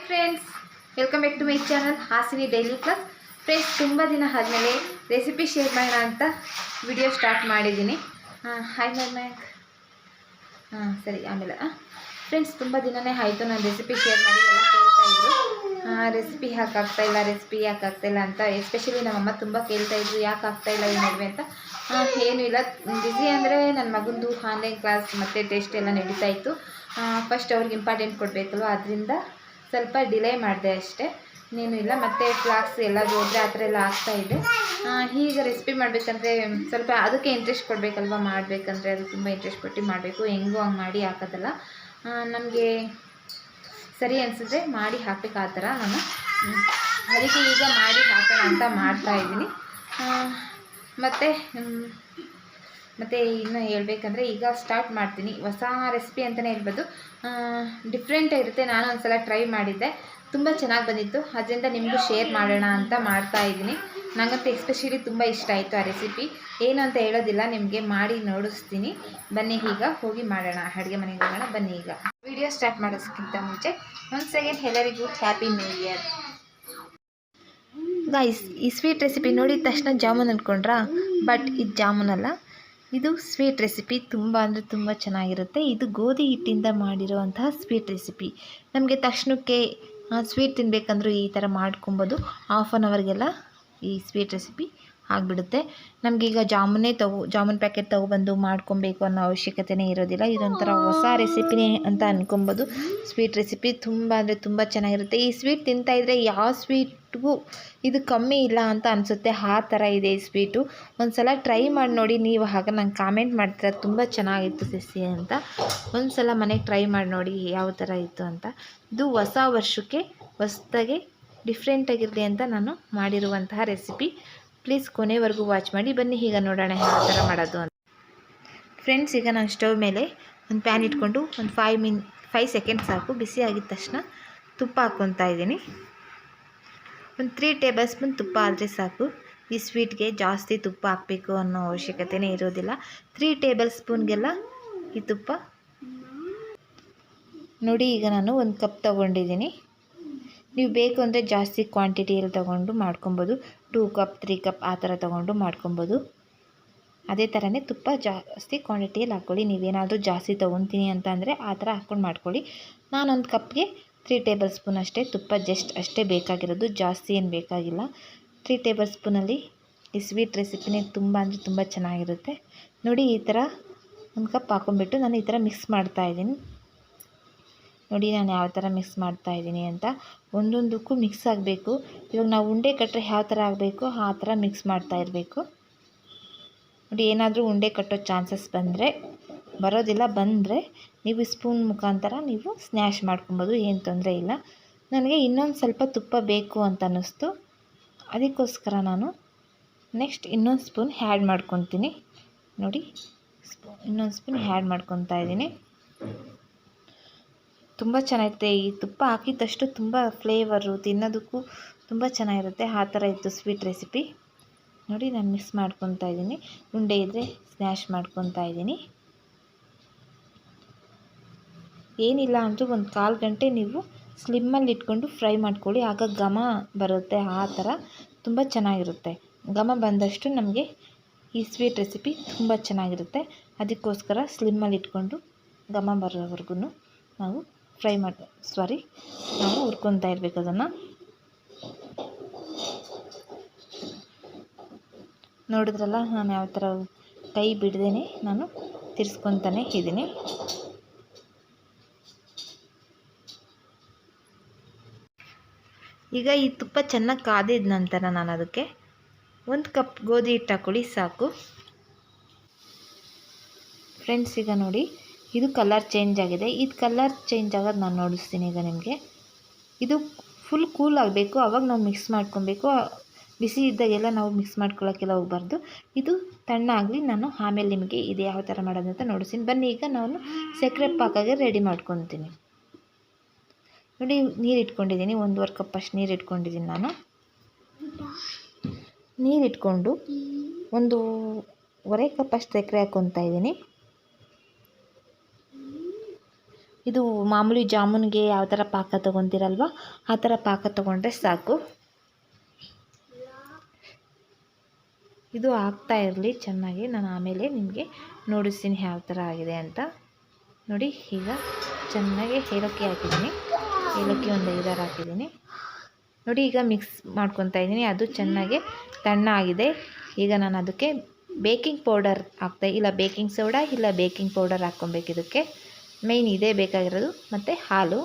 Friends, welcome back to my channel Hasini daily class. Friends, ತುಂಬ ದಿನ ಆದಮೇಲೆ ರೆಸಿಪಿ ಶೇರ್ ಮಾಡೋಣ ಅಂತ ವಿಡಿಯೋ ಸ್ಟಾರ್ಟ್ ಮಾಡಿದ್ದೀನಿ. Hi Mac. ಸರಿ, ಆಮೇಲೆ ಫ್ರೆಂಡ್ಸ್, ತುಂಬ ದಿನವೇ ಆಯಿತು ನಾನು ರೆಸಿಪಿ ಶೇರ್ ಮಾಡಿ. ಎಲ್ಲ ಕೇಳ್ತಾಯಿದ್ರು ರೆಸಿಪಿ ಯಾಕೆ ಆಗ್ತಾಯಿಲ್ಲ ಅಂತ. ಎಸ್ಪೆಷಲಿ ನಮ್ಮಮ್ಮ ತುಂಬ ಕೇಳ್ತಾಯಿದ್ರು ಯಾಕೆ ಆಗ್ತಾಯಿಲ್ಲ ಈ ನಡುವೆ ಅಂತ. ಏನೂ ಇಲ್ಲ, ಬ್ಯುಸಿ ಅಂದರೆ ನನ್ನ ಮಗಂದು ಆನ್ಲೈನ್ ಕ್ಲಾಸ್ ಮತ್ತು ಟೆಸ್ಟ್ ಎಲ್ಲ ನಡೀತಾ ಇತ್ತು. ಫಸ್ಟ್ ಅವ್ರಿಗೆ ಇಂಪಾರ್ಟೆಂಟ್ ಕೊಡಬೇಕಲ್ವ, ಅದರಿಂದ ಸ್ವಲ್ಪ ಡಿಲೇ ಮಾಡಿದೆ ಅಷ್ಟೇ, ಇನ್ನೇನು ಇಲ್ಲ. ಮತ್ತು ಕ್ಲಾಸ್ ಎಲ್ಲಾದರೂ ಹೋದರೆ ಆ ಥರ ಎಲ್ಲ ಆಗ್ತಾಯಿದೆ. ಈಗ ರೆಸಿಪಿ ಮಾಡಬೇಕಂದ್ರೆ ಸ್ವಲ್ಪ ಅದಕ್ಕೆ ಇಂಟ್ರೆಸ್ಟ್ ಕೊಡಬೇಕಲ್ವ, ಮಾಡಬೇಕಂದ್ರೆ ಅದು ತುಂಬ ಇಂಟ್ರೆಸ್ಟ್ ಕೊಟ್ಟು ಮಾಡಬೇಕು. ಹೆಂಗೋ ಹಂಗೆ ಮಾಡಿ ಹಾಕೋದಲ್ಲ, ನಮಗೆ ಸರಿ ಅನಿಸಿದ್ರೆ ಮಾಡಿ ಹಾಕಬೇಕು. ಆ ಥರ ನಾನು ಅದಕ್ಕೆ ಈಗ ಮಾಡಿ ಹಾಕೋಣ ಅಂತ ಮಾಡ್ತಾಯಿದ್ದೀನಿ. ಮತ್ತು ಇನ್ನು ಹೇಳ್ಬೇಕಂದ್ರೆ ಈಗ ಸ್ಟಾರ್ಟ್ ಮಾಡ್ತೀನಿ. ಹೊಸ ರೆಸಿಪಿ ಅಂತಲೇ ಹೇಳ್ಬೋದು, ಡಿಫ್ರೆಂಟಾಗಿರುತ್ತೆ. ನಾನು ಒಂದು ಸಲ ಟ್ರೈ ಮಾಡಿದ್ದೆ, ತುಂಬ ಚೆನ್ನಾಗಿ ಬಂದಿತ್ತು. ಅದರಿಂದ ನಿಮಗೂ ಶೇರ್ ಮಾಡೋಣ ಅಂತ ಮಾಡ್ತಾಯಿದ್ದೀನಿ. ನನಗಂತೂ ಎಸ್ಪೆಷಲಿ ತುಂಬ ಇಷ್ಟ ಆಯಿತು ಆ ರೆಸಿಪಿ. ಏನು ಅಂತ ಹೇಳೋದಿಲ್ಲ, ನಿಮಗೆ ಮಾಡಿ ನೋಡಿಸ್ತೀನಿ. ಬನ್ನಿ, ಈಗ ಹೋಗಿ ಮಾಡೋಣ, ಅಡುಗೆ ಮನೆಗೆ ಹೋಗೋಣ. ಬನ್ನಿ, ಈಗ ವಿಡಿಯೋ ಸ್ಟಾರ್ಟ್ ಮಾಡೋದಕ್ಕಿಂತ ಮುಂಚೆ ಒನ್ಸ್ ಅಗೇನ್ ಎಲ್ಲರಿಗೂ ಹ್ಯಾಪಿ ನ್ಯೂ ಇಯರ್. ಗೈಸ್, ಈ ಸ್ವೀಟ್ ರೆಸಿಪಿ ನೋಡಿದ ತಕ್ಷಣ ಜಾಮೂನ್ ಅಂದ್ಕೊಂಡ್ರಾ? ಬಟ್ ಇದು ಜಾಮೂನ್ ಅಲ್ಲ, ಇದು ಸ್ವೀಟ್ ರೆಸಿಪಿ. ತುಂಬ ಅಂದರೆ ತುಂಬ ಚೆನ್ನಾಗಿರುತ್ತೆ. ಇದು ಗೋಧಿ ಹಿಟ್ಟಿಂದ ಮಾಡಿರುವಂತಹ ಸ್ವೀಟ್ ರೆಸಿಪಿ. ನಮಗೆ ತಕ್ಷಣಕ್ಕೆ ಸ್ವೀಟ್ ತಿನ್ನಬೇಕಂದ್ರೂ ಈ ಥರ ಮಾಡ್ಕೊಬೋದು. ಹಾಫ್ ಆನ್ ಅವರ್ಗೆಲ್ಲ ಈ ಸ್ವೀಟ್ ರೆಸಿಪಿ ಆಗಿಬಿಡುತ್ತೆ. ನಮಗೀಗ ಜಾಮೂನ್ ಪ್ಯಾಕೆಟ್ ತೊಗೊಬಂದು ಮಾಡ್ಕೊಬೇಕು ಅನ್ನೋ ಅವಶ್ಯಕತೆಯೇ ಇರೋದಿಲ್ಲ. ಇದೊಂಥರ ಹೊಸ ರೆಸಿಪಿನೇ ಅಂತ ಅಂದ್ಕೊಬೋದು. ಸ್ವೀಟ್ ರೆಸಿಪಿ ತುಂಬ ಅಂದರೆ ತುಂಬ ಚೆನ್ನಾಗಿರುತ್ತೆ. ಈ ಸ್ವೀಟ್ ತಿಂತಾಯಿದ್ರೆ ಯಾವ ಸ್ವೀಟ್ಗೂ ಇದು ಕಮ್ಮಿ ಇಲ್ಲ ಅಂತ ಅನಿಸುತ್ತೆ, ಆ ಥರ ಇದೆ ಈ ಸ್ವೀಟು. ಒಂದು ಸಲ ಟ್ರೈ ಮಾಡಿ ನೋಡಿ ನೀವು. ಆಗ ನಂಗೆ ಕಾಮೆಂಟ್ ಮಾಡ್ತೀರ ತುಂಬ ಚೆನ್ನಾಗಿತ್ತು ಸಿಸಿ ಅಂತ. ಒಂದು ಸಲ ಮನೆಗೆ ಟ್ರೈ ಮಾಡಿ ನೋಡಿ ಯಾವ ಥರ ಇತ್ತು ಅಂತ. ಇದು ಹೊಸ ವರ್ಷಕ್ಕೆ ಹೊಸದಾಗೆ ಡಿಫ್ರೆಂಟಾಗಿರಲಿ ಅಂತ ನಾನು ಮಾಡಿರುವಂತಹ ರೆಸಿಪಿ. ಪ್ಲೀಸ್ ಕೊನೆವರೆಗೂ ವಾಚ್ ಮಾಡಿ. ಬನ್ನಿ, ಈಗ ನೋಡೋಣ ಯಾವ ಥರ ಮಾಡೋದು ಅಂತ. ಫ್ರೆಂಡ್ಸ್, ಈಗ ನಾನು ಸ್ಟವ್ ಮೇಲೆ ಒಂದು ಪ್ಯಾನ್ ಇಟ್ಕೊಂಡು ಒಂದು 5 ಸೆಕೆಂಡ್ಸ್ ಸಾಕು. ಬಿಸಿ ಆಗಿದ ತಕ್ಷಣ ತುಪ್ಪ ಹಾಕ್ಕೊತಾ ಇದ್ದೀನಿ. ಒಂದು 3 ಟೇಬಲ್ ಸ್ಪೂನ್ ತುಪ್ಪ ಆದರೆ ಸಾಕು. ಈ ಸ್ವೀಟ್ಗೆ ಜಾಸ್ತಿ ತುಪ್ಪ ಹಾಕಬೇಕು ಅನ್ನೋ ಅವಶ್ಯಕತೆಯೇ ಇರೋದಿಲ್ಲ. 3 ಟೇಬಲ್ ಸ್ಪೂನ್ಗೆಲ್ಲ ಈ ತುಪ್ಪ ನೋಡಿ. ಈಗ ನಾನು 1 ಕಪ್ ತೊಗೊಂಡಿದ್ದೀನಿ. ನೀವು ಬೇಕು ಅಂದರೆ ಜಾಸ್ತಿ ಕ್ವಾಂಟಿಟಿಯಲ್ಲಿ ತೊಗೊಂಡು ಮಾಡ್ಕೊಬೋದು. 2 ಕಪ್ 3 ಕಪ್ ಆ ಥರ ತೊಗೊಂಡು ಮಾಡ್ಕೊಬೋದು. ಅದೇ ಥರನೇ ತುಪ್ಪ ಜಾಸ್ತಿ ಕ್ವಾಂಟಿಟಿಯಲ್ಲಿ ಹಾಕ್ಕೊಳ್ಳಿ. ನೀವೇನಾದರೂ ಜಾಸ್ತಿ ತೊಗೊತೀನಿ ಅಂತ ಅಂದರೆ ಆ ಥರ ಹಾಕ್ಕೊಂಡು ಮಾಡ್ಕೊಳ್ಳಿ. ನಾನೊಂದು ಕಪ್ಗೆ 3 ಟೇಬಲ್ ಸ್ಪೂನ್ ಅಷ್ಟೇ ತುಪ್ಪ, ಜಸ್ಟ್ ಅಷ್ಟೇ ಬೇಕಾಗಿರೋದು, ಜಾಸ್ತಿ ಏನು ಬೇಕಾಗಿಲ್ಲ. 3 ಟೇಬಲ್ ಸ್ಪೂನಲ್ಲಿ ಈ ಸ್ವೀಟ್ ರೆಸಿಪಿನೇ ತುಂಬ ಅಂದರೆ ತುಂಬ ಚೆನ್ನಾಗಿರುತ್ತೆ. ನೋಡಿ, ಈ ಥರ 1 ಕಪ್ ಹಾಕ್ಕೊಂಡ್ಬಿಟ್ಟು ನಾನು ಈ ಥರ ಮಿಕ್ಸ್ ಮಾಡ್ತಾಯಿದ್ದೀನಿ. ನೋಡಿ ನಾನು ಯಾವ ಥರ ಮಿಕ್ಸ್ ಮಾಡ್ತಾಯಿದ್ದೀನಿ ಅಂತ. ಒಂದೊಂದಕ್ಕೂ ಮಿಕ್ಸ್ ಆಗಬೇಕು. ಇವಾಗ ನಾವು ಉಂಡೆ ಕಟ್ಟರೆ ಯಾವ ಥರ ಆಗಬೇಕು ಆ ಥರ ಮಿಕ್ಸ್ ಮಾಡ್ತಾ ಇರಬೇಕು. ನೋಡಿ, ಏನಾದರೂ ಉಂಡೆ ಕಟ್ಟೋ ಚಾನ್ಸಸ್ ಬರೋದಿಲ್ಲ, ಬಂದರೆ ನೀವು ಸ್ಪೂನ್ ಮುಖಾಂತರ ನೀವು ಸ್ನ್ಯಾಶ್ ಮಾಡ್ಕೊಬೋದು, ಏನು ತೊಂದರೆ ಇಲ್ಲ. ನನಗೆ ಇನ್ನೊಂದು ಸ್ವಲ್ಪ ತುಪ್ಪ ಬೇಕು ಅಂತ ಅನ್ನಿಸ್ತು, ಅದಕ್ಕೋಸ್ಕರ ನಾನು ನೆಕ್ಸ್ಟ್ ಇನ್ನೊಂದು ಸ್ಪೂನ್ ಆ್ಯಡ್ ಮಾಡ್ಕೊತೀನಿ. ನೋಡಿ, ಇನ್ನೊಂದು ಸ್ಪೂನ್ ಆ್ಯಡ್ ಮಾಡ್ಕೊತಾ ಇದ್ದೀನಿ. ತುಂಬ ಚೆನ್ನಾಗಿರುತ್ತೆ. ಈ ತುಪ್ಪ ಹಾಕಿದಷ್ಟು ತುಂಬ ಫ್ಲೇವರು, ತಿನ್ನೋದಕ್ಕೂ ತುಂಬ ಚೆನ್ನಾಗಿರುತ್ತೆ. ಆ ಥರ ಇತ್ತು ಸ್ವೀಟ್ ರೆಸಿಪಿ. ನೋಡಿ, ನಾನು ಮಿಕ್ಸ್ ಮಾಡ್ಕೊತಾ ಇದ್ದೀನಿ. ಉಂಡೆ ಇದ್ದರೆ ಸ್ನ್ಯಾಶ್ ಮಾಡ್ಕೊತಾ ಇದ್ದೀನಿ. ಏನಿಲ್ಲ ಅಂದರೂ ಒಂದು 1/4 ಗಂಟೆ ನೀವು ಸ್ಲಿಮ್ಮಲ್ಲಿ ಇಟ್ಕೊಂಡು ಫ್ರೈ ಮಾಡ್ಕೊಳ್ಳಿ. ಆಗ ಘಮ ಬರುತ್ತೆ. ಆ ಥರ ತುಂಬ ಚೆನ್ನಾಗಿರುತ್ತೆ. ಘಮ ಬಂದಷ್ಟು ನಮಗೆ ಈ ಸ್ವೀಟ್ ರೆಸಿಪಿ ತುಂಬ ಚೆನ್ನಾಗಿರುತ್ತೆ. ಅದಕ್ಕೋಸ್ಕರ ಸ್ಲಿಮ್ಮಲ್ಲಿ ಇಟ್ಕೊಂಡು ಘಮ ಬರೋವರೆಗೂ ನಾವು ನಾವು ಹುರ್ಕೊತಾ ಇರಬೇಕು ಅದನ್ನು. ನೋಡಿದ್ರಲ್ಲ, ನಾನು ಯಾವ ಥರ ಕೈ ಬಿಡದೇನೆ ನಾನು ತಿರ್ಸ್ಕೊತಾನೆ ಇದ್ದೀನಿ. ಈಗ ಈ ತುಪ್ಪ ಚೆನ್ನಾಗಿ ಕಾದಿದ ನಂತರ ನಾನು ಅದಕ್ಕೆ 1 ಕಪ್ ಗೋಧಿ ಹಿಟ್ಟು ಹಾಕ್ಕೊಳ್ಳಿ, ಸಾಕು. ಫ್ರೆಂಡ್ಸ್, ಈಗ ನೋಡಿ, ಇದು ಕಲರ್ ಚೇಂಜ್ ಆಗಿದೆ. ಇದು ಕಲರ್ ಚೇಂಜ್ ಆಗೋದು ನಾನು ನೋಡಿಸ್ತೀನಿ ಈಗ ನಿಮಗೆ. ಇದು ಫುಲ್ ಕೂಲ್ ಆಗಬೇಕು, ಆವಾಗ ನಾವು ಮಿಕ್ಸ್ ಮಾಡ್ಕೊಬೇಕು. ಬಿಸಿ ಇದ್ದಾಗೆಲ್ಲ ನಾವು ಮಿಕ್ಸ್ ಮಾಡ್ಕೊಳ್ಳೋಕ್ಕೆಲ್ಲ ಹೋಗಬಾರ್ದು. ಇದು ತಣ್ಣಾಗಲಿ, ನಾನು ಆಮೇಲೆ ನಿಮಗೆ ಇದು ಯಾವ ಥರ ಮಾಡೋದು ಅಂತ ನೋಡಿಸ್ತೀನಿ. ಬನ್ನಿ, ಈಗ ನಾನು ಸಕ್ಕರೆ ಪಾಕಾಗೆ ರೆಡಿ ಮಾಡ್ಕೊತೀನಿ. ನೋಡಿ, ನೀರು ಇಟ್ಕೊಂಡಿದ್ದೀನಿ, 1.5 ಕಪ್ ಅಷ್ಟು ನೀರು ಇಟ್ಕೊಂಡಿದ್ದೀನಿ ನಾನು. ನೀರು ಇಟ್ಕೊಂಡು 1.5 ಕಪ್ ಅಷ್ಟು ಸಕ್ಕರೆ ಹಾಕ್ಕೊತಾ ಇದ್ದೀನಿ. ಇದು ಮಾಮೂಲಿ ಜಾಮೂನ್ಗೆ ಯಾವ ಥರ ಪಾಕ ತೊಗೊತೀರಲ್ವ ಆ ಥರ ಪಾಕ ತೊಗೊಂಡ್ರೆ ಸಾಕು. ಇದು ಆಗ್ತಾ ಇರಲಿ ಚೆನ್ನಾಗಿ, ನಾನು ಆಮೇಲೆ ನಿಮಗೆ ನೋಡಿಸ್ತೀನಿ ಯಾವ ಥರ ಆಗಿದೆ ಅಂತ. ನೋಡಿ ಈಗ ಚೆನ್ನಾಗಿ ಏಲಕ್ಕಿ ಹಾಕಿದ್ದೀನಿ, ಏಲಕ್ಕಿ ಒಂದು 5-6 ಹಾಕಿದ್ದೀನಿ. ನೋಡಿ ಈಗ ಮಿಕ್ಸ್ ಮಾಡ್ಕೊತಾ ಇದ್ದೀನಿ. ಅದು ಚೆನ್ನಾಗಿ ತಣ್ಣ ಆಗಿದೆ. ಈಗ ನಾನು ಅದಕ್ಕೆ ಬೇಕಿಂಗ್ ಪೌಡರ್ ಇಲ್ಲ ಬೇಕಿಂಗ್ ಸೋಡಾ ಇಲ್ಲ ಬೇಕಿಂಗ್ ಪೌಡರ್ ಹಾಕ್ಕೊಬೇಕು. ಇದಕ್ಕೆ ಮೇಯ್ನ್ ಇದೇ ಬೇಕಾಗಿರೋದು. ಮತ್ತು ಹಾಲು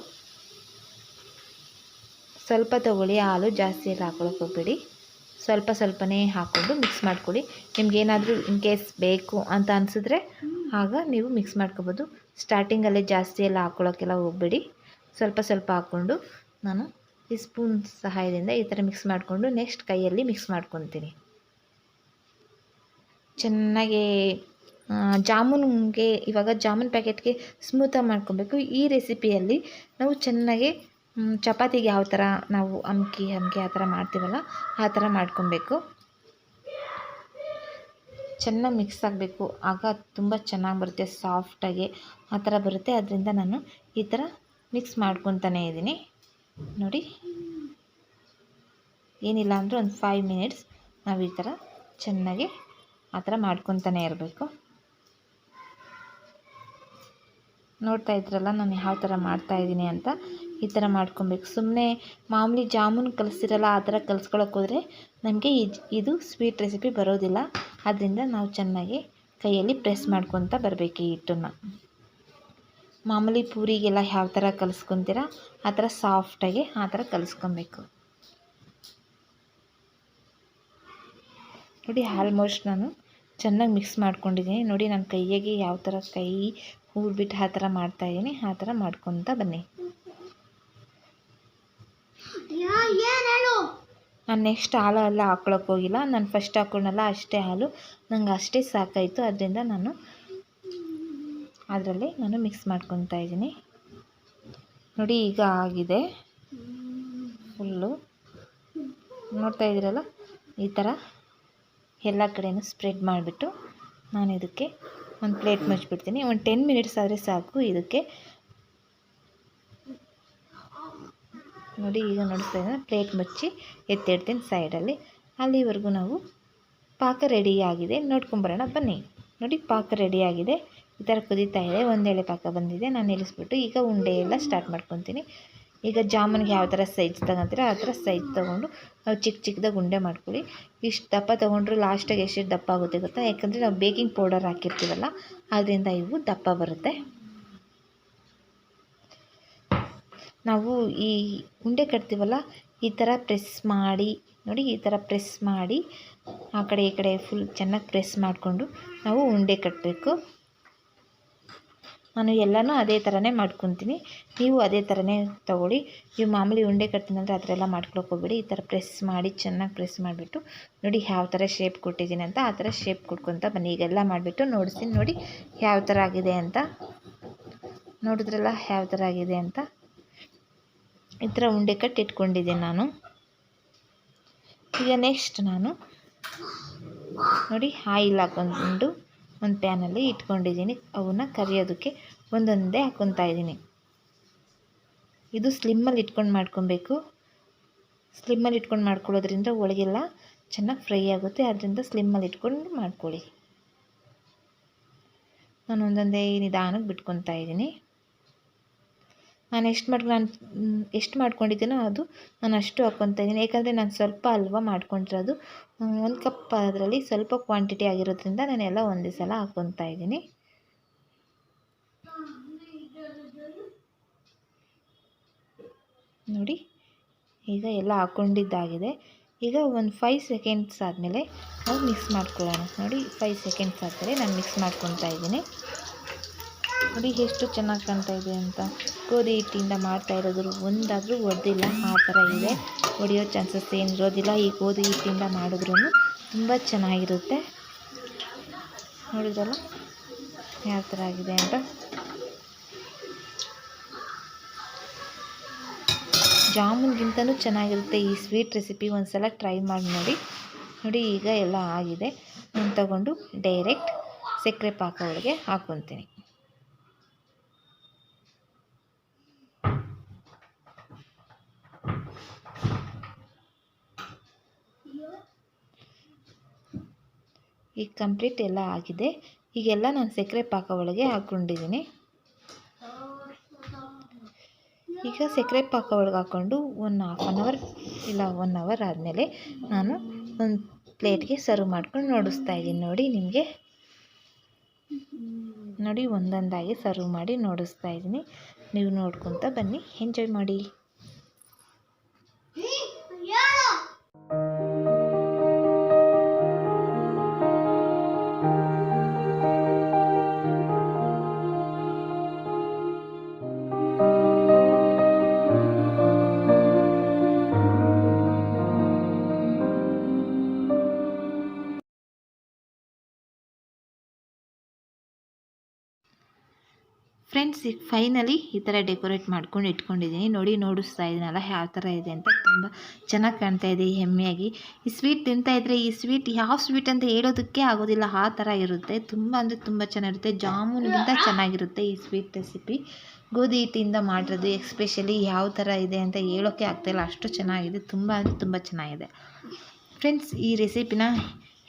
ಸ್ವಲ್ಪ ತೊಗೊಳ್ಳಿ, ಹಾಲು ಜಾಸ್ತಿ ಎಲ್ಲ ಹಾಕ್ಕೊಳಕ್ಕೆ ಹೋಗ್ಬೇಡಿ, ಸ್ವಲ್ಪ ಸ್ವಲ್ಪನೇ ಹಾಕ್ಕೊಂಡು ಮಿಕ್ಸ್ ಮಾಡ್ಕೊಳ್ಳಿ. ನಿಮ್ಗೇನಾದರೂ ಇನ್ ಕೇಸ್ ಬೇಕು ಅಂತ ಅನಿಸಿದ್ರೆ ಆಗ ನೀವು ಮಿಕ್ಸ್ ಮಾಡ್ಕೊಬೋದು. ಸ್ಟಾರ್ಟಿಂಗಲ್ಲೇ ಜಾಸ್ತಿ ಎಲ್ಲ ಹಾಕ್ಕೊಳ್ಳೋಕ್ಕೆಲ್ಲ ಹೋಗಬೇಡಿ, ಸ್ವಲ್ಪ ಸ್ವಲ್ಪ ಹಾಕ್ಕೊಂಡು ನಾನು ಈ ಸ್ಪೂನ್ ಸಹಾಯದಿಂದ ಈ ಥರ ಮಿಕ್ಸ್ ಮಾಡಿಕೊಂಡು ನೆಕ್ಸ್ಟ್ ಕೈಯಲ್ಲಿ ಮಿಕ್ಸ್ ಮಾಡ್ಕೊತೀನಿ. ಚೆನ್ನಾಗಿ ಜಾಮೂನ್ಗೆ ಇವಾಗ ಜಾಮೂನ್ ಪ್ಯಾಕೆಟ್ಗೆ ಸ್ಮೂತಾಗಿ ಮಾಡ್ಕೊಬೇಕು. ಈ ರೆಸಿಪಿಯಲ್ಲಿ ನಾವು ಚೆನ್ನಾಗಿ ಚಪಾತಿಗೆ ಯಾವ ಥರ ನಾವು ಅಮ್ಕಿ ಆ ಥರ ಮಾಡ್ತೀವಲ್ಲ ಆ ಥರ ಮಾಡ್ಕೊಬೇಕು. ಚೆನ್ನಾಗಿ ಮಿಕ್ಸ್ ಆಗಬೇಕು, ಆಗ ತುಂಬ ಚೆನ್ನಾಗಿ ಬರುತ್ತೆ, ಸಾಫ್ಟಾಗಿ ಆ ಥರ ಬರುತ್ತೆ. ಅದರಿಂದ ನಾನು ಈ ಥರ ಮಿಕ್ಸ್ ಮಾಡ್ಕೊತಾನೇ ಇದ್ದೀನಿ. ನೋಡಿ ಏನಿಲ್ಲ ಅಂದರೂ ಒಂದು 5 ಮಿನಿಟ್ಸ್ ನಾವು ಈ ಥರ ಚೆನ್ನಾಗಿ ಆ ಥರ ಮಾಡ್ಕೊತಾನೆ ಇರಬೇಕು. ನೋಡ್ತಾ ಇದ್ರಲ್ಲ ನಾನು ಯಾವ ಥರ ಮಾಡ್ತಾಯಿದ್ದೀನಿ ಅಂತ. ಈ ಥರ ಮಾಡ್ಕೊಬೇಕು. ಸುಮ್ಮನೆ ಮಾಮೂಲಿ ಜಾಮೂನ್ ಕಲಿಸಿರಲ್ಲ ಆ ಥರ ಕಲಿಸ್ಕೊಳಕ್ಕೆ ಹೋದರೆ ನಮಗೆ ಇದು ಸ್ವೀಟ್ ರೆಸಿಪಿ ಬರೋದಿಲ್ಲ. ಆದ್ದರಿಂದ ನಾವು ಚೆನ್ನಾಗಿ ಕೈಯಲ್ಲಿ ಪ್ರೆಸ್ ಮಾಡ್ಕೊತ ಬರಬೇಕು ಈ ಹಿಟ್ಟನ್ನು. ಮಾಮೂಲಿ ಪೂರಿಗೆಲ್ಲ ಯಾವ ಥರ ಕಲಿಸ್ಕೊತೀರ ಆ ಥರ ಸಾಫ್ಟಾಗಿ ಆ ಥರ ಕಲಿಸ್ಕೊಬೇಕು. ನೋಡಿ ಆಲ್ಮೋಸ್ಟ್ ನಾನು ಚೆನ್ನಾಗಿ ಮಿಕ್ಸ್ ಮಾಡ್ಕೊಂಡಿದ್ದೀನಿ. ನೋಡಿ ನಾನು ಕೈಯಾಗೆ ಯಾವ ಥರ ಕೈ ಊರ್ಬಿಟ್ಟು ಆ ಥರ ಮಾಡ್ತಾಯಿದ್ದೀನಿ, ಆ ಥರ ಮಾಡ್ಕೊತ ಬನ್ನಿ. ನಾನು ನೆಕ್ಸ್ಟ್ ಹಾಲು ಎಲ್ಲ ಹಾಕ್ಕೊಳಕ್ಕೆ ಹೋಗಿಲ್ಲ, ನಾನು ಫಸ್ಟ್ ಹಾಕ್ಕೊಂಡಲ್ಲ ಅಷ್ಟೇ ಹಾಲು, ನಂಗೆ ಅಷ್ಟೇ ಸಾಕಾಯಿತು. ಅದರಿಂದ ನಾನು ಅದರಲ್ಲಿ ಮಿಕ್ಸ್ ಮಾಡ್ಕೊತಾ ಇದ್ದೀನಿ. ನೋಡಿ ಈಗ ಆಗಿದೆ ಫುಲ್ಲು, ನೋಡ್ತಾ ಇದ್ದೀರಲ್ಲ. ಈ ಥರ ಎಲ್ಲ ಕಡೆಯೂ ಸ್ಪ್ರೆಡ್ ಮಾಡಿಬಿಟ್ಟು ನಾನು ಇದಕ್ಕೆ ಒಂದು ಪ್ಲೇಟ್ ಮುಚ್ಚಿಬಿಡ್ತೀನಿ. ಒಂದು 10 ಮಿನಿಟ್ಸ್ ಆದರೆ ಸಾಕು ಇದಕ್ಕೆ. ನೋಡಿ ಈಗ ನೋಡ್ತಾ ಇದ್ದೀನಿ, ಪ್ಲೇಟ್ ಮುಚ್ಚಿ ಎತ್ತಿಡ್ತೀನಿ ಸೈಡಲ್ಲಿ. ಅಲ್ಲಿವರೆಗೂ ನಾವು ಪಾಕ ರೆಡಿಯಾಗಿದೆ, ನೋಡ್ಕೊಂಬರೋಣ ಬನ್ನಿ. ನೋಡಿ ಪಾಕ ರೆಡಿಯಾಗಿದೆ, ಈ ಥರ ಕುದೀತಾ ಇದೆ, ಒಂದೆಳೆ ಪಾಕ ಬಂದಿದೆ. ನಾನು ನಿಲ್ಲಿಸ್ಬಿಟ್ಟು ಈಗ ಉಂಡೆ ಎಲ್ಲ ಸ್ಟಾರ್ಟ್ ಮಾಡ್ಕೊತೀನಿ. ಈಗ ಜಾಮೂನ್ಗೆ ಯಾವ ಥರ ಸೈಜ್ ತೊಗೊತೀರ ಆ ಥರ ಸೈಜ್ ತೊಗೊಂಡು ನಾವು ಚಿಕ್ಕ ಚಿಕ್ಕದಾಗಿ ಉಂಡೆ ಮಾಡ್ಕೊಳ್ಳಿ. ಇಷ್ಟು ದಪ್ಪ ತೊಗೊಂಡ್ರೆ ಲಾಸ್ಟಾಗಿ ಎಷ್ಟು ದಪ್ಪ ಆಗುತ್ತೆ ಗೊತ್ತಾ? ಯಾಕಂದರೆ ನಾವು ಬೇಕಿಂಗ್ ಪೌಡರ್ ಹಾಕಿರ್ತೀವಲ್ಲ, ಅದರಿಂದ ಇವು ದಪ್ಪ ಬರುತ್ತೆ. ನಾವು ಈ ಉಂಡೆ ಕಟ್ತೀವಲ್ಲ ಈ ಥರ ಪ್ರೆಸ್ ಮಾಡಿ, ನೋಡಿ ಈ ಥರ ಪ್ರೆಸ್ ಮಾಡಿ ಆ ಕಡೆ ಈ ಕಡೆ ಫುಲ್ ಚೆನ್ನಾಗಿ ಪ್ರೆಸ್ ಮಾಡಿಕೊಂಡು ನಾವು ಉಂಡೆ ಕಟ್ಟಬೇಕು. ನಾನು ಎಲ್ಲನೂ ಅದೇ ಥರನೇ ಮಾಡ್ಕೊತೀನಿ, ನೀವು ಅದೇ ಥರನೇ ತೊಗೊಳ್ಳಿ. ನೀವು ಮಾಮೂಲಿ ಉಂಡೆ ಕಟ್ತೀನಿ ಅಂದರೆ ಆ ಥರ ಎಲ್ಲ ಮಾಡ್ಕೊಳಕ್ಕೆ ಹೋಗ್ಬೇಡಿ. ಈ ಥರ ಪ್ರೆಸ್ ಮಾಡಿ ಚೆನ್ನಾಗಿ ಪ್ರೆಸ್ ಮಾಡಿಬಿಟ್ಟು ನೋಡಿ ಯಾವ ಥರ ಶೇಪ್ ಕೊಟ್ಟಿದ್ದೀನಿ ಅಂತ, ಆ ಥರ ಶೇಪ್ ಕೊಟ್ಕೊತ ಬನ್ನಿ. ಈಗೆಲ್ಲ ಮಾಡಿಬಿಟ್ಟು ನೋಡಿಸ್ತೀನಿ, ನೋಡಿ ಯಾವ ಥರ ಆಗಿದೆ ಅಂತ. ನೋಡಿದ್ರಲ್ಲ ಯಾವ ಥರ ಆಗಿದೆ ಅಂತ. ಈ ಥರ ಉಂಡೆ ಕಟ್ಟಿ ಇಟ್ಕೊಂಡಿದ್ದೀನಿ ನಾನು. ಈಗ ನೆಕ್ಸ್ಟ್ ನಾನು ನೋಡಿ ಆಯಿಲ್ ಹಾಕ್ಕೊಂಡು ಒಂದು ಪ್ಯಾನಲ್ಲಿ ಇಟ್ಕೊಂಡಿದ್ದೀನಿ. ಅವನ್ನ ಕರಿಯೋದಕ್ಕೆ ಒಂದೊಂದೇ ಹಾಕ್ಕೊತಾ ಇದ್ದೀನಿ. ಇದು ಸ್ಲಿಮ್ಮಲ್ಲಿ ಇಟ್ಕೊಂಡು ಮಾಡ್ಕೊಬೇಕು. ಸ್ಲಿಮ್ಮಲ್ಲಿ ಇಟ್ಕೊಂಡು ಮಾಡ್ಕೊಳ್ಳೋದ್ರಿಂದ ಒಳಗೆಲ್ಲ ಚೆನ್ನಾಗಿ ಫ್ರೈ ಆಗುತ್ತೆ. ಅದರಿಂದ ಸ್ಲಿಮ್ಮಲ್ಲಿ ಇಟ್ಕೊಂಡು ಮಾಡ್ಕೊಳ್ಳಿ. ನಾನು ಒಂದೊಂದೇ ನಿಧಾನಕ್ಕೆ ಬಿಟ್ಕೊತಾ ಇದ್ದೀನಿ. ನಾನು ಎಷ್ಟು ಮಾಡ್ಕೊಂಡಿದ್ದೀನೋ ಅದು ನಾನು ಅಷ್ಟು ಹಾಕ್ಕೊತಾ ಇದ್ದೀನಿ. ಯಾಕಂದರೆ ನಾನು ಸ್ವಲ್ಪ ಅಲ್ವಾ ಮಾಡ್ಕೊಂಡಿರೋದು, 1 ಕಪ್ ಅದರಲ್ಲಿ ಸ್ವಲ್ಪ ಕ್ವಾಂಟಿಟಿ ಆಗಿರೋದ್ರಿಂದ ನಾನೆಲ್ಲ ಒಂದೇ ಸಲ ಹಾಕ್ಕೊತಾ ಇದ್ದೀನಿ. ನೋಡಿ ಈಗ ಎಲ್ಲ ಹಾಕ್ಕೊಂಡಿದ್ದಾಗಿದೆ. ಈಗ ಒಂದು 5 ಸೆಕೆಂಡ್ಸ್ ಆದಮೇಲೆ ನಾವು ಮಿಕ್ಸ್ ಮಾಡ್ಕೊಳ್ಳೋಣ. ನೋಡಿ 5 ಸೆಕೆಂಡ್ಸ್ ಆದಮೇಲೆ ನಾನು ಮಿಕ್ಸ್ ಮಾಡ್ಕೊತಾ ಇದ್ದೀನಿ. ನೋಡಿ ಎಷ್ಟು ಚೆನ್ನಾಗಿ ಕಾಣ್ತಾ ಇದೆ ಅಂತ. ಗೋಧಿ ಹಿಟ್ಟಿಂದ ಮಾಡ್ತಾ ಇರೋದು ಒಂದಾದರೂ ಒಡೆದಿಲ್ಲ, ಆ ಥರ ಇದೆ. ಒಡೆಯೋ ಚಾನ್ಸಸ್ ಏನು ಇರೋದಿಲ್ಲ. ಈ ಗೋಧಿ ಹಿಟ್ಟಿಂದ ಮಾಡಿದ್ರೂ ತುಂಬ ಚೆನ್ನಾಗಿರುತ್ತೆ. ನೋಡಿದ್ರಲ್ಲ ಯಾವ ಥರ ಆಗಿದೆ ಅಂತ. ಜಾಮೂನ್ಗಿಂತನೂ ಚೆನ್ನಾಗಿರುತ್ತೆ ಈ ಸ್ವೀಟ್ ರೆಸಿಪಿ. ಒಂದು ಸಲ ಟ್ರೈ ಮಾಡಿ ನೋಡಿ. ನೋಡಿ ಈಗ ಎಲ್ಲ ಆಗಿದೆ. ನಾನು ತಗೊಂಡು ಡೈರೆಕ್ಟ್ ಸಕ್ಕರೆ ಪಾಕ ಒಳಗೆ ಹಾಕ್ಕೊತೀನಿ. ಈಗ ಕಂಪ್ಲೀಟ್ ಎಲ್ಲ ಆಗಿದೆ. ಈಗೆಲ್ಲ ನಾನು ಸಕ್ಕರೆ ಪಾಕ ಒಳಗೆ ಹಾಕ್ಕೊಂಡಿದ್ದೀನಿ. ಈಗ ಸಕ್ಕರೆ ಪಾಕ ಒಳಗೆ ಹಾಕ್ಕೊಂಡು 1/2 ಅವರ್ ಇಲ್ಲ 1 ಅವರ್ ಆದಮೇಲೆ ನಾನು ಒಂದು ಪ್ಲೇಟ್ಗೆ ಸರ್ವ್ ಮಾಡ್ಕೊಂಡು ನೋಡಿಸ್ತಾ ಇದ್ದೀನಿ. ನೋಡಿ ನಿಮಗೆ ನೋಡಿ ಒಂದೊಂದಾಗಿ ಸರ್ವ್ ಮಾಡಿ ನೋಡಿಸ್ತಾ ಇದ್ದೀನಿ. ನೀವು ನೋಡ್ಕೊತ ಬನ್ನಿ, ಎಂಜಾಯ್ ಮಾಡಿ. ಫ್ರೆಂಡ್ಸ್, ಈಗ ಫೈನಲಿ ಈ ಥರ ಡೆಕೋರೇಟ್ ಮಾಡ್ಕೊಂಡು ಇಟ್ಕೊಂಡಿದ್ದೀನಿ. ನೋಡಿ ನೋಡಿಸ್ತಾ ಇದ್ದೀನಲ್ಲ ಯಾವ ಥರ ಇದೆ ಅಂತ. ತುಂಬ ಚೆನ್ನಾಗಿ ಕಾಣ್ತಾ ಇದೆ ಹೆಮ್ಮೆಯಾಗಿ. ಈ ಸ್ವೀಟ್ ತಿಂತಾಯಿದ್ರೆ ಈ ಸ್ವೀಟ್ ಯಾವ ಸ್ವೀಟ್ ಅಂತ ಹೇಳೋದಕ್ಕೆ ಆಗೋದಿಲ್ಲ, ಆ ಥರ ಇರುತ್ತೆ. ತುಂಬ ಅಂದರೆ ತುಂಬ ಚೆನ್ನಾಗಿರುತ್ತೆ. ಜಾಮೂನ್ಗಿಂತ ಚೆನ್ನಾಗಿರುತ್ತೆ ಈ ಸ್ವೀಟ್ ರೆಸಿಪಿ. ಗೋಧಿ ಹಿಟ್ಟಿಂದ ಮಾಡಿರೋದು, ಎಸ್ಪೆಷಲಿ ಯಾವ ಥರ ಇದೆ ಅಂತ ಹೇಳೋಕ್ಕೆ ಆಗ್ತಾಯಿಲ್ಲ, ಅಷ್ಟು ಚೆನ್ನಾಗಿದೆ. ತುಂಬ ಅಂದರೆ ತುಂಬ ಚೆನ್ನಾಗಿದೆ. ಫ್ರೆಂಡ್ಸ್, ಈ ರೆಸಿಪಿನ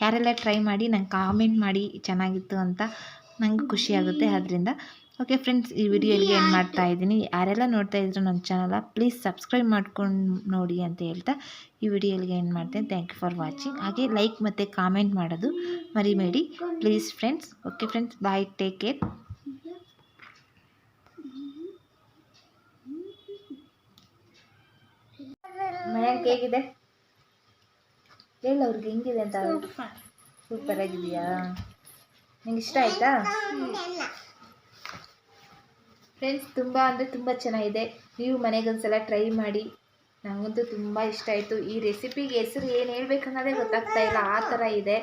ಯಾರೆಲ್ಲ ಟ್ರೈ ಮಾಡಿ ನಂಗೆ ಕಾಮೆಂಟ್ ಮಾಡಿ ಚೆನ್ನಾಗಿತ್ತು ಅಂತ. ನನಗೂ ಖುಷಿಯಾಗುತ್ತೆ ಅದರಿಂದ. ಓಕೆ ಫ್ರೆಂಡ್ಸ್, ಈ ವಿಡಿಯೋ ಇಲ್ಲಿಗೆ ಏನು ಮಾಡ್ತಾ ಇದ್ದೀನಿ. ಯಾರೆಲ್ಲ ನೋಡ್ತಾ ಇದ್ರು ನನ್ನ ಚಾನಲ ಪ್ಲೀಸ್ ಸಬ್ಸ್ಕ್ರೈಬ್ ಮಾಡ್ಕೊಂಡು ನೋಡಿ ಅಂತ ಹೇಳ್ತಾ ಈ ವಿಡಿಯೋ ಇಲ್ಲಿಗೆ ಏನು ಮಾಡ್ತೇನೆ. Thank you for watching. ಹಾಗೆ ಲೈಕ್ ಮತ್ತು ಕಾಮೆಂಟ್ ಮಾಡೋದು ಮರಿಬೇಡಿ please friends. Okay friends, bye, take care. Mayank ಹೇಗಿದೆ ಹೇಳು, ಅವ್ರಿಗೆ ಹೆಂಗಿದೆ ಅಂತ. ಸೂಪರ್ ಆಗಿದೆಯಾ? ನಿಂಗೆ ಇಷ್ಟ ಆಯಿತಾ? ಫ್ರೆಂಡ್ಸ್, ತುಂಬ ಅಂದರೆ ತುಂಬ ಚೆನ್ನಾಗಿದೆ. ನೀವು ಮನೆಗೊಂದ್ಸಲ ಟ್ರೈ ಮಾಡಿ. ನನಗಂತೂ ತುಂಬ ಇಷ್ಟ ಆಯಿತು. ಈ ರೆಸಿಪಿಗೆ ಹೆಸರು ಏನು ಹೇಳ್ಬೇಕನ್ನೋದೇ ಗೊತ್ತಾಗ್ತಾ ಇಲ್ಲ, ಆ ಥರ ಇದೆ.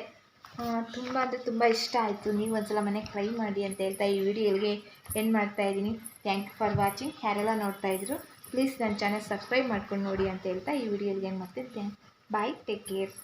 ತುಂಬ ಅಂದರೆ ತುಂಬ ಇಷ್ಟ ಆಯಿತು. ನೀವು ಒಂದ್ಸಲ ಮನೆಗೆ ಟ್ರೈ ಮಾಡಿ ಅಂತ ಹೇಳ್ತಾ ಈ ವಿಡಿಯೋ ಇಲ್ಲಿಗೆ ಎಂಡ್ ಮಾಡ್ತಾಯಿದ್ದೀನಿ. Thank you for watching. ಯಾರೆಲ್ಲ ನೋಡ್ತಾಯಿದ್ರು ಪ್ಲೀಸ್ ನನ್ನ ಚಾನಲ್ ಸಬ್ಸ್ಕ್ರೈಬ್ ಮಾಡ್ಕೊಂಡು ನೋಡಿ ಅಂತ ಹೇಳ್ತಾ ಈ ವಿಡಿಯೋ ಇಲ್ಲಿಗೆ ಏನು ಮಾಡ್ತೀನಿ. Bye, take care.